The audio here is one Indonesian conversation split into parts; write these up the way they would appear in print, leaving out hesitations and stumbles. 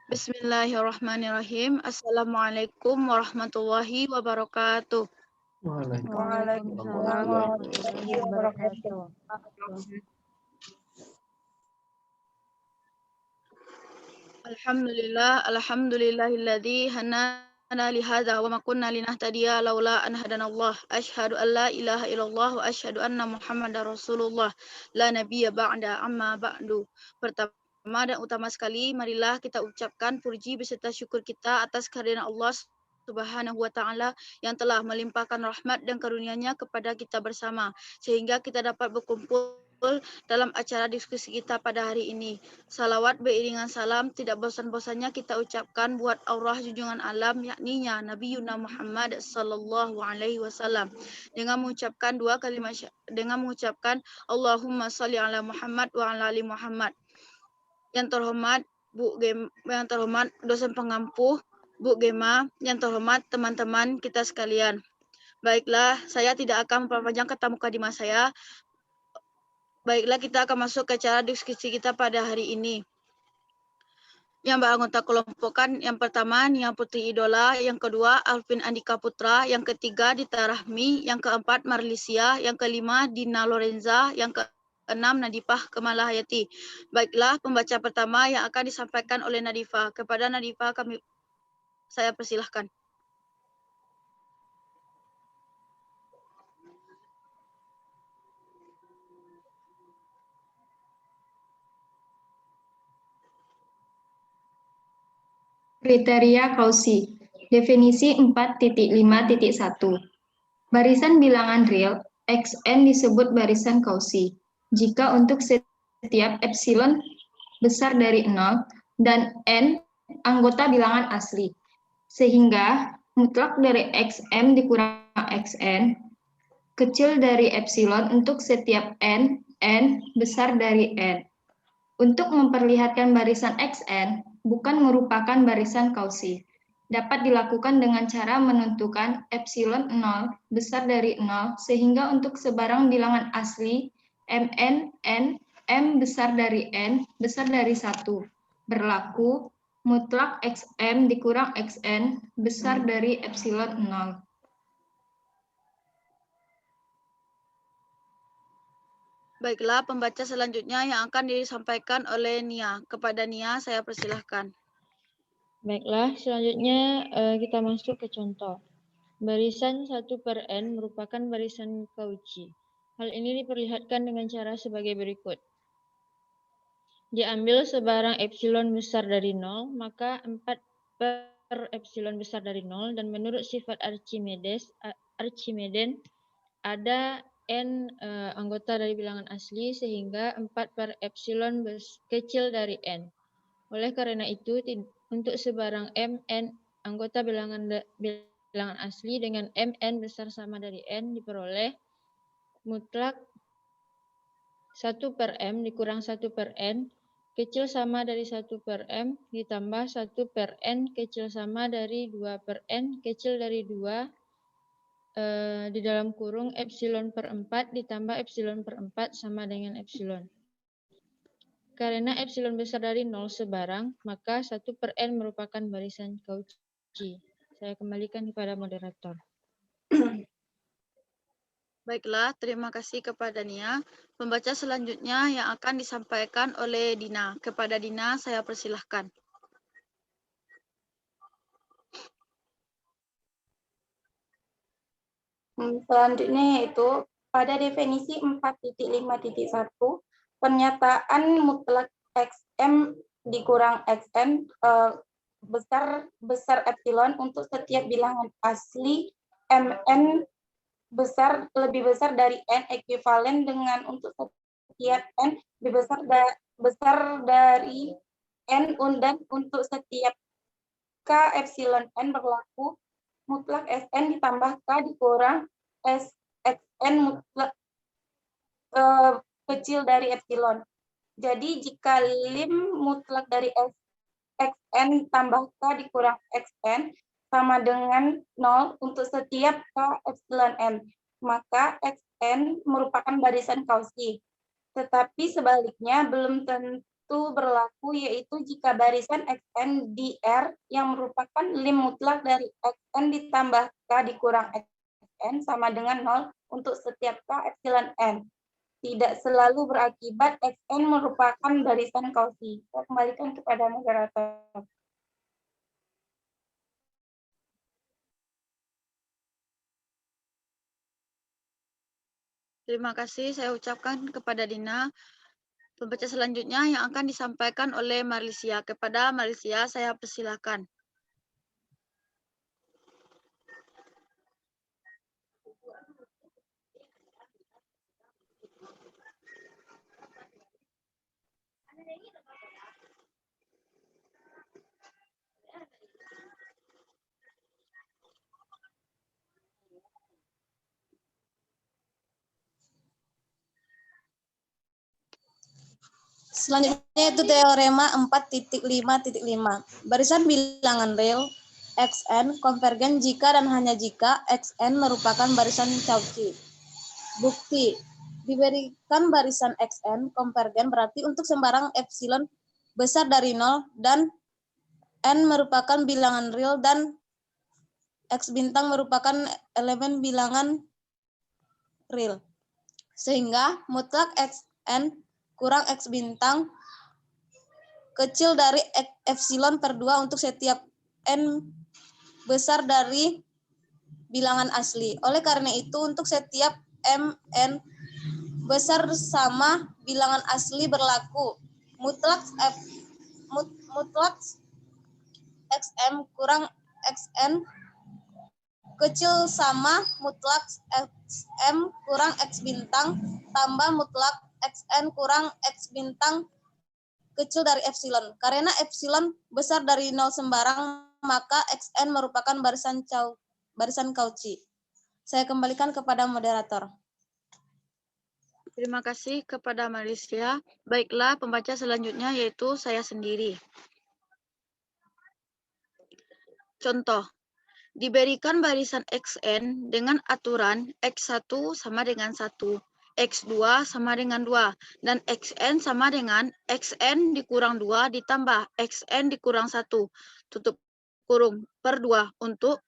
Bismillahirrahmanirrahim. Assalamualaikum warahmatullahi wabarakatuh. Waalaikumsalam warahmatullahi wabarakatuh. Alhamdulillahilladzi hadana li hadza wa ma kunna linahtadiya laula an hadanallah. Asyhadu an la ilaha illallah wa asyhadu anna Muhammadar Rasulullah. La nabiyya ba'da amma ba'du. Pertama dan utama sekali, marilah kita ucapkan puji beserta syukur kita atas kehadiran Allah Subhanahu wa taala yang telah melimpahkan rahmat dan karunia-Nya kepada kita bersama sehingga kita dapat berkumpul dalam acara diskusi kita pada hari ini. Salawat beriringan salam tidak bosan-bosannya kita ucapkan buat aurah junjungan alam yakninya Nabi Yuna Muhammad sallallahu alaihi wasallam dengan mengucapkan Allahumma shalli ala Muhammad wa ala ali Muhammad. Yang terhormat dosen pengampu Bu Gema, yang terhormat teman-teman kita sekalian. Baiklah, saya tidak akan memperpanjang kata mukadimah saya. Baiklah, kita akan masuk ke cara diskusi kita pada hari ini. Yang beranggota kelompokkan yang pertama Nia Putri Idola, yang kedua Alvin Andika Putra, yang ketiga Dita Rahmi, yang keempat Marlisia, yang kelima Dina Lorenza, yang keenam Nadifah Kemala Hayati. Baiklah, pembaca pertama yang akan disampaikan oleh Nadifah. Kepada Nadifah saya persilahkan. Kriteria Cauchy. Definisi 4.5.1. Barisan bilangan real Xn disebut barisan Cauchy jika untuk setiap epsilon besar dari 0 dan n anggota bilangan asli, sehingga mutlak dari Xm dikurang Xn kecil dari epsilon untuk setiap n besar dari n. Untuk memperlihatkan barisan Xn bukan merupakan barisan Cauchy, dapat dilakukan dengan cara menentukan epsilon 0 besar dari 0 sehingga untuk sebarang bilangan asli mn, n, m besar dari n besar dari 1 berlaku mutlak xm dikurang xn besar dari epsilon 0. Baiklah, pembaca selanjutnya yang akan disampaikan oleh Nia. Kepada Nia, saya persilahkan. Baiklah, selanjutnya kita masuk ke contoh. Barisan 1/n merupakan barisan Cauchy. Hal ini diperlihatkan dengan cara sebagai berikut. Diambil sebarang epsilon besar dari 0, maka 4 epsilon besar dari 0, dan menurut sifat Archimedes ada n anggota dari bilangan asli sehingga 4 epsilon kecil dari n. Oleh karena itu, untuk sebarang m, n anggota bilangan asli dengan mn besar sama dari n diperoleh mutlak 1/m dikurang 1/n kecil sama dari 1/m ditambah 1/n kecil sama dari 2/n kecil dari 2 di dalam kurung epsilon per 4 ditambah epsilon per 4 sama dengan epsilon. Karena epsilon besar dari 0 sebarang, maka 1/n merupakan barisan Cauchy. Saya kembalikan kepada moderator. Baiklah, terima kasih kepada Nia. Pembaca selanjutnya yang akan disampaikan oleh Dina. Kepada Dina, saya persilahkan. Selanjutnya yaitu pada definisi 4.5.1 pernyataan mutlak Xm dikurang Xn besar epsilon untuk setiap bilangan asli Mn lebih besar dari n ekuivalen dengan untuk setiap n lebih besar dari n dan untuk setiap k epsilon n berlaku mutlak Sn ditambah K dikurang Xn mutlak kecil dari epsilon. Jadi jika lim mutlak dari Xn tambah K dikurang Xn sama dengan 0 untuk setiap K epsilon n, maka Xn merupakan barisan Cauchy. Tetapi sebaliknya belum tentu itu berlaku yaitu jika barisan xn di R yang merupakan lim mutlak dari xn ditambah k dikurang xn sama dengan 0 untuk setiap k epsilon n. Tidak selalu berakibat xn merupakan barisan Cauchy. Saya kembalikan kepada moderator. Terima kasih saya ucapkan kepada Dina. Pembaca selanjutnya yang akan disampaikan oleh Marlisia. Kepada Marlisia saya persilakan. Selanjutnya itu teorema 4.5.5. Barisan bilangan real xn konvergen jika dan hanya jika xn merupakan barisan Cauchy. Bukti, diberikan barisan xn konvergen berarti untuk sembarang epsilon besar dari 0 dan n merupakan bilangan real dan x bintang merupakan elemen bilangan real. Sehingga mutlak xn kurang x bintang kecil dari epsilon per 2 untuk setiap n besar dari bilangan asli. Oleh karena itu, untuk setiap mn besar sama bilangan asli berlaku mutlak xm kurang xn kecil sama mutlak xm kurang x bintang tambah mutlak xn kurang x bintang kecil dari epsilon. Karena epsilon besar dari 0 sembarang, maka xn merupakan barisan Cauchy. Saya kembalikan kepada moderator. Terima kasih kepada Marlisia. Baiklah, pembaca selanjutnya yaitu saya sendiri. Contoh, diberikan barisan xn dengan aturan x1 sama dengan 1, x2 sama dengan 2, dan xn sama dengan xn dikurang 2 ditambah xn dikurang 1, tutup kurung, per 2 untuk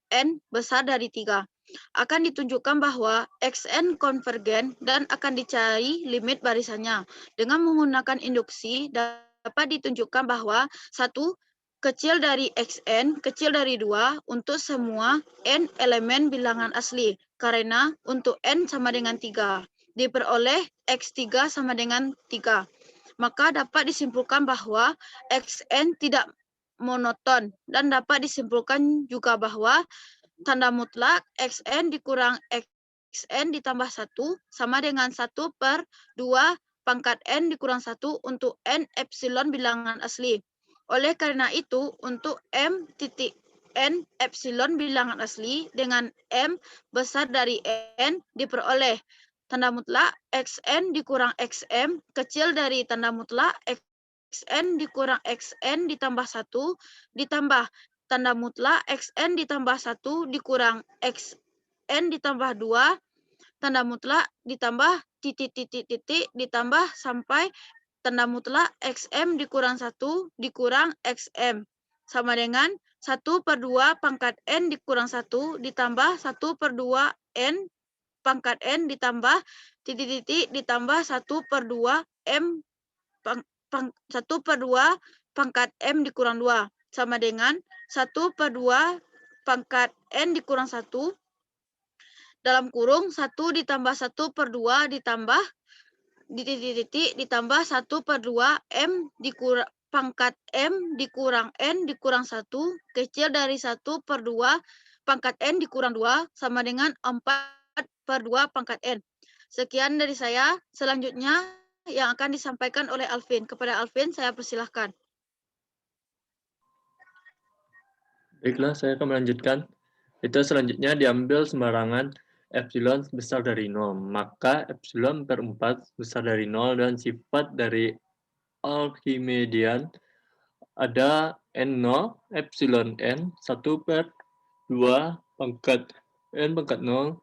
n besar dari 3. Akan ditunjukkan bahwa xn konvergen dan akan dicari limit barisannya. Dengan menggunakan induksi dapat ditunjukkan bahwa 1 kecil dari xn kecil dari 2 untuk semua n elemen bilangan asli, karena untuk n sama dengan 3 diperoleh x3 sama dengan 3. Maka dapat disimpulkan bahwa xn tidak monoton dan dapat disimpulkan juga bahwa tanda mutlak xn dikurang xn ditambah 1 sama dengan 1 per 2 pangkat n dikurang 1 untuk n epsilon bilangan asli. Oleh karena itu, untuk m titik n epsilon bilangan asli dengan m besar dari n diperoleh tanda mutlak xn dikurang xm kecil dari tanda mutlak xn dikurang xn ditambah 1 ditambah tanda mutlak xn ditambah 1 dikurang xn ditambah 2 tanda mutlak ditambah titik-titik-titik ditambah sampai tanda mutlak xm dikurang 1 dikurang xm sama dengan 1 per 2 pangkat n dikurang 1 ditambah 1 per 2 n pangkat n ditambah titik-titik ditambah 1 per 2 m 1 per 2 pangkat m dikurang 2 sama dengan 1 per 2 pangkat n dikurang 1 dalam kurung 1 ditambah 1 per 2 ditambah titik-titik ditambah 1 per 2 m dikurang pangkat m dikurang n dikurang 1 kecil dari 1 per 2 pangkat n dikurang 2 sama dengan 4 per 2 pangkat n. Sekian dari saya. Selanjutnya yang akan disampaikan oleh Alvin. Kepada Alvin saya persilahkan. Baiklah, saya akan melanjutkan. Itu selanjutnya diambil sembarangan epsilon besar dari 0. Maka epsilon per 4 besar dari 0 dan sifat dari Archimedean ada n0 epsilon n 1 per 2 pangkat n pangkat 0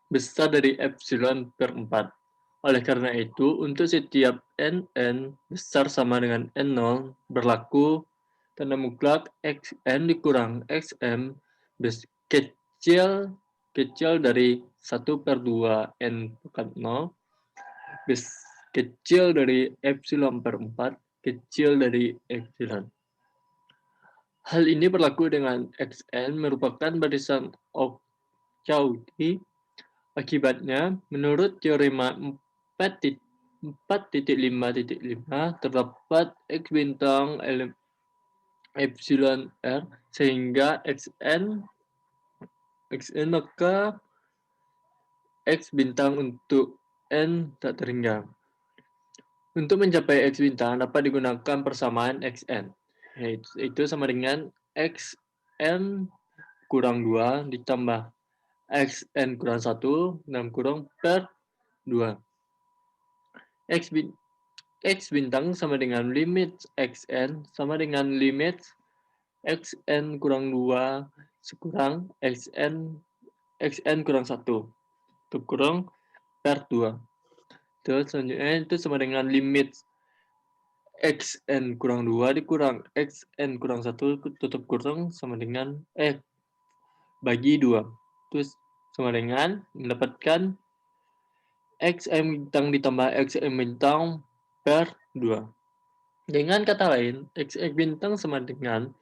besar dari epsilon per 4. Oleh karena itu, untuk setiap n besar sama dengan n0 berlaku tanda mutlak xn dikurang xm kecil dari 1/2 n pangkat 0 kecil dari epsilon per 4 kecil dari epsilon. Hal ini berlaku dengan xn merupakan barisan Cauchy. Akibatnya, menurut teorema 4.5.5 terdapat X bintang epsilon R sehingga xn maka X bintang untuk N tak terhingga. Untuk mencapai X bintang dapat digunakan persamaan xn, yaitu sama dengan xn kurang 2 ditambah xn kurang 1 dalam kurung per 2. X bintang sama dengan limit xn sama dengan limit xn kurang 2 sekurang xn kurang 1 kurang per 2. Terus selanjutnya itu sama dengan limit xn kurang 2 dikurang xn kurang 1 tutup kurung sama dengan bagi 2. Terus sama dengan mendapatkan xm bintang ditambah xm bintang per 2. Dengan kata lain, xx bintang sama dengan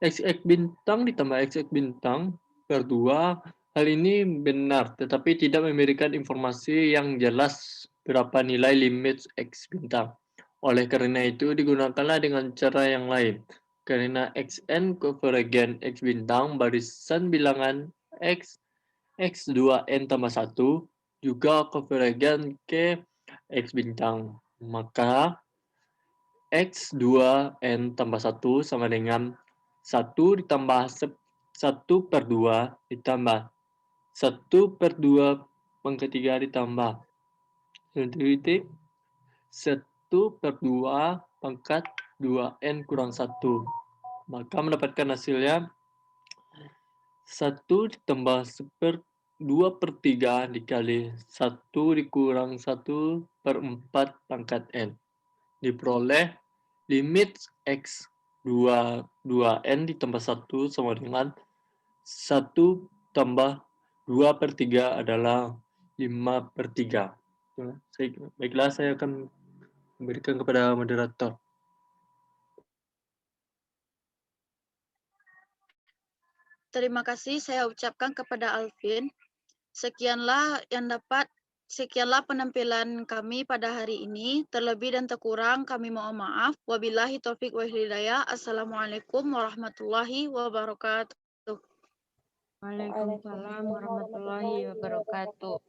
xx bintang ditambah xx bintang per 2. Hal ini benar, tetapi tidak memberikan informasi yang jelas berapa nilai limit x bintang. Oleh karena itu, digunakanlah dengan cara yang lain. Karena xn konvergen x bintang barisan bilangan x2n tambah 1 juga konvergen ke x bintang. Maka x2n tambah 1 sama dengan 1 ditambah 1/2 ditambah 1/2 pangkat 3 ditambah 1/2 pangkat 2n kurang 1. Maka mendapatkan hasilnya 1 ditambah 2/3 dikali 1 dikurang 1/4 pangkat n. Diperoleh limit x 2n ditambah 1 sama dengan 1 tambah 2/3 adalah 5/3. Baiklah, saya akan memberikan kepada moderator. Terima kasih saya ucapkan kepada Alvin. Sekianlah penampilan kami pada hari ini. Terlebih dan terkurang kami mohon maaf. Wabillahi taufik wa hidayah. Assalamualaikum warahmatullahi wabarakatuh. Waalaikumsalam warahmatullahi wabarakatuh.